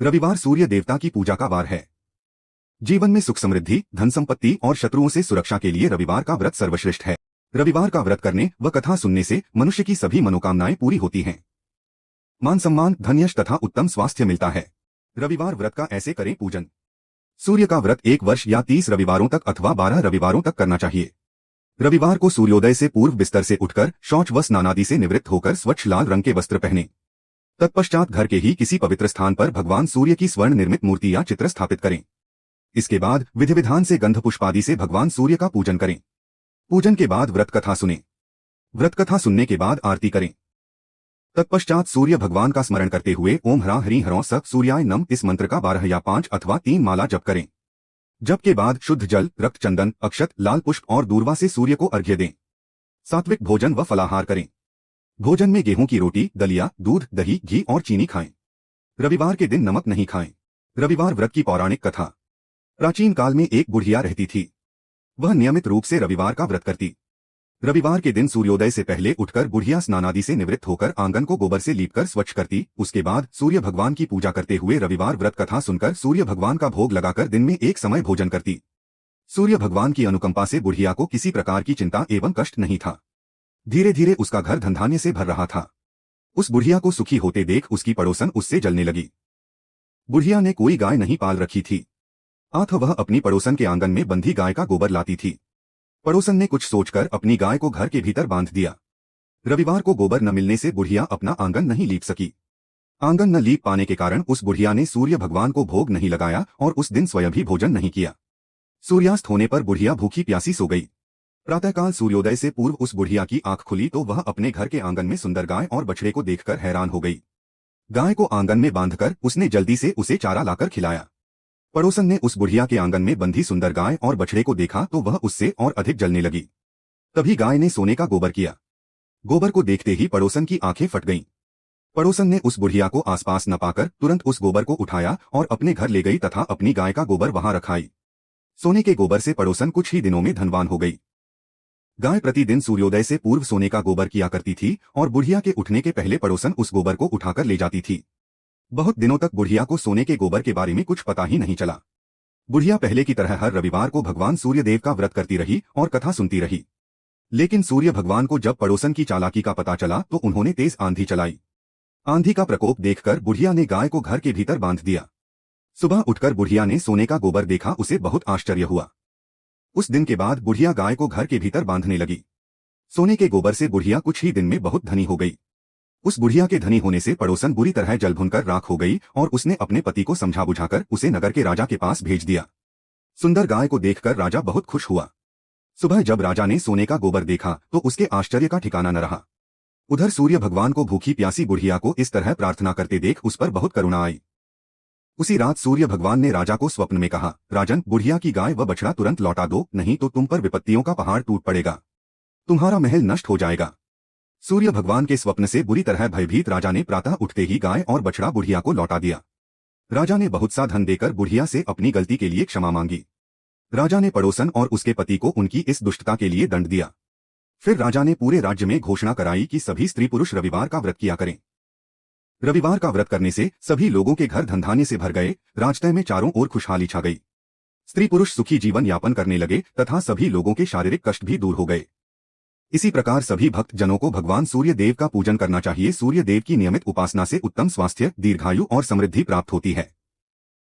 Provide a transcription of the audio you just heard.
रविवार सूर्य देवता की पूजा का वार है। जीवन में सुख समृद्धि, धन संपत्ति और शत्रुओं से सुरक्षा के लिए रविवार का व्रत सर्वश्रेष्ठ है। रविवार का व्रत करने व कथा सुनने से मनुष्य की सभी मनोकामनाएं पूरी होती हैं। मान सम्मान, धन यश तथा उत्तम स्वास्थ्य मिलता है। रविवार व्रत का ऐसे करें पूजन। सूर्य का व्रत 1 वर्ष या 30 रविवारों तक अथवा 12 रविवारों तक करना चाहिए। रविवार को सूर्योदय से पूर्व बिस्तर से उठकर शौच व स्नानादि से निवृत्त होकर स्वच्छ लाल रंग के वस्त्र पहने। तत्पश्चात घर के ही किसी पवित्र स्थान पर भगवान सूर्य की स्वर्ण निर्मित मूर्ति या चित्र स्थापित करें। इसके बाद विधि विधान से गंध पुष्पादि से भगवान सूर्य का पूजन करें। पूजन के बाद व्रत कथा सुनें। व्रत कथा सुनने के बाद आरती करें। तत्पश्चात सूर्य भगवान का स्मरण करते हुए ओम ह्रां हरि ह्रौं स सूर्याय नम इस मंत्र का 12 या 5 अथवा 3 माला जप करें। जप के बाद शुद्ध जल, रक्त चंदन, अक्षत, लाल पुष्प और दूर्वा से सूर्य को अर्घ्य दें। सात्विक भोजन व फलाहार करें। भोजन में गेहूं की रोटी, दलिया, दूध, दही, घी और चीनी खाएं। रविवार के दिन नमक नहीं खाएं। रविवार व्रत की पौराणिक कथा। प्राचीन काल में एक बुढ़िया रहती थी। वह नियमित रूप से रविवार का व्रत करती। रविवार के दिन सूर्योदय से पहले उठकर बुढ़िया स्नानादि से निवृत्त होकर आंगन को गोबर से लीपकर स्वच्छ करती। उसके बाद सूर्य भगवान की पूजा करते हुए रविवार व्रत कथा सुनकर सूर्य भगवान का भोग लगाकर दिन में एक समय भोजन करती। सूर्य भगवान की अनुकंपा से बुढ़िया को किसी प्रकार की चिंता एवं कष्ट नहीं था। धीरे धीरे उसका घर धनधान्य से भर रहा था। उस बुढ़िया को सुखी होते देख उसकी पड़ोसन उससे जलने लगी। बुढ़िया ने कोई गाय नहीं पाल रखी थी, अतः वह अपनी पड़ोसन के आंगन में बंधी गाय का गोबर लाती थी। पड़ोसन ने कुछ सोचकर अपनी गाय को घर के भीतर बांध दिया। रविवार को गोबर न मिलने से बुढ़िया अपना आंगन नहीं लीप सकी। आंगन न लीप पाने के कारण उस बुढ़िया ने सूर्य भगवान को भोग नहीं लगाया और उस दिन स्वयं भी भोजन नहीं किया। सूर्यास्त होने पर बुढ़िया भूखी प्यासी सो गई। प्रातःकाल सूर्योदय से पूर्व उस बुढ़िया की आंख खुली तो वह अपने घर के आंगन में सुंदर गाय और बछड़े को देखकर हैरान हो गई। गाय को आंगन में बांधकर उसने जल्दी से उसे चारा लाकर खिलाया। पड़ोसन ने उस बुढ़िया के आंगन में बंधी सुंदर गाय और बछड़े को देखा तो वह उससे और अधिक जलने लगी। तभी गाय ने सोने का गोबर किया। गोबर को देखते ही पड़ोसन की आंखें फट गईं। पड़ोसन ने उस बुढ़िया को आसपास न पाकर तुरंत उस गोबर को उठाया और अपने घर ले गई तथा अपनी गाय का गोबर वहां रखाई। सोने के गोबर से पड़ोसन कुछ ही दिनों में धनवान हो गई। गाय प्रतिदिन सूर्योदय से पूर्व सोने का गोबर किया करती थी और बुढ़िया के उठने के पहले पड़ोसन उस गोबर को उठाकर ले जाती थी। बहुत दिनों तक बुढ़िया को सोने के गोबर के बारे में कुछ पता ही नहीं चला। बुढ़िया पहले की तरह हर रविवार को भगवान सूर्यदेव का व्रत करती रही और कथा सुनती रही। लेकिन सूर्य भगवान को जब पड़ोसन की चालाकी का पता चला तो उन्होंने तेज आंधी चलाई। आंधी का प्रकोप देखकर बुढ़िया ने गाय को घर के भीतर बांध दिया। सुबह उठकर बुढ़िया ने सोने का गोबर देखा, उसे बहुत आश्चर्य हुआ। उस दिन के बाद बुढ़िया गाय को घर के भीतर बांधने लगी। सोने के गोबर से बुढ़िया कुछ ही दिन में बहुत धनी हो गई। उस बुढ़िया के धनी होने से पड़ोसन बुरी तरह जल भुनकर राख हो गई और उसने अपने पति को समझा बुझाकर उसे नगर के राजा के पास भेज दिया। सुंदर गाय को देखकर राजा बहुत खुश हुआ। सुबह जब राजा ने सोने का गोबर देखा तो उसके आश्चर्य का ठिकाना न रहा। उधर सूर्य भगवान को भूखी प्यासी बुढ़िया को इस तरह प्रार्थना करते देख उस पर बहुत करुणा आई। उसी रात सूर्य भगवान ने राजा को स्वप्न में कहा, राजन, बुढ़िया की गाय व बछड़ा तुरंत लौटा दो, नहीं तो तुम पर विपत्तियों का पहाड़ टूट पड़ेगा, तुम्हारा महल नष्ट हो जाएगा। सूर्य भगवान के स्वप्न से बुरी तरह भयभीत राजा ने प्रातः उठते ही गाय और बछड़ा बुढ़िया को लौटा दिया। राजा ने बहुत सा धन देकर बुढ़िया से अपनी गलती के लिए क्षमा मांगी। राजा ने पड़ोसन और उसके पति को उनकी इस दुष्टता के लिए दंड दिया। फिर राजा ने पूरे राज्य में घोषणा कराई कि सभी स्त्री पुरुष रविवार का व्रत किया करें। रविवार का व्रत करने से सभी लोगों के घर धनधान्य से भर गए। राजतय में चारों ओर खुशहाली छा गई। स्त्री पुरुष सुखी जीवन यापन करने लगे तथा सभी लोगों के शारीरिक कष्ट भी दूर हो गए। इसी प्रकार सभी भक्त जनों को भगवान सूर्य देव का पूजन करना चाहिए। सूर्य देव की नियमित उपासना से उत्तम स्वास्थ्य, दीर्घायु और समृद्धि प्राप्त होती है।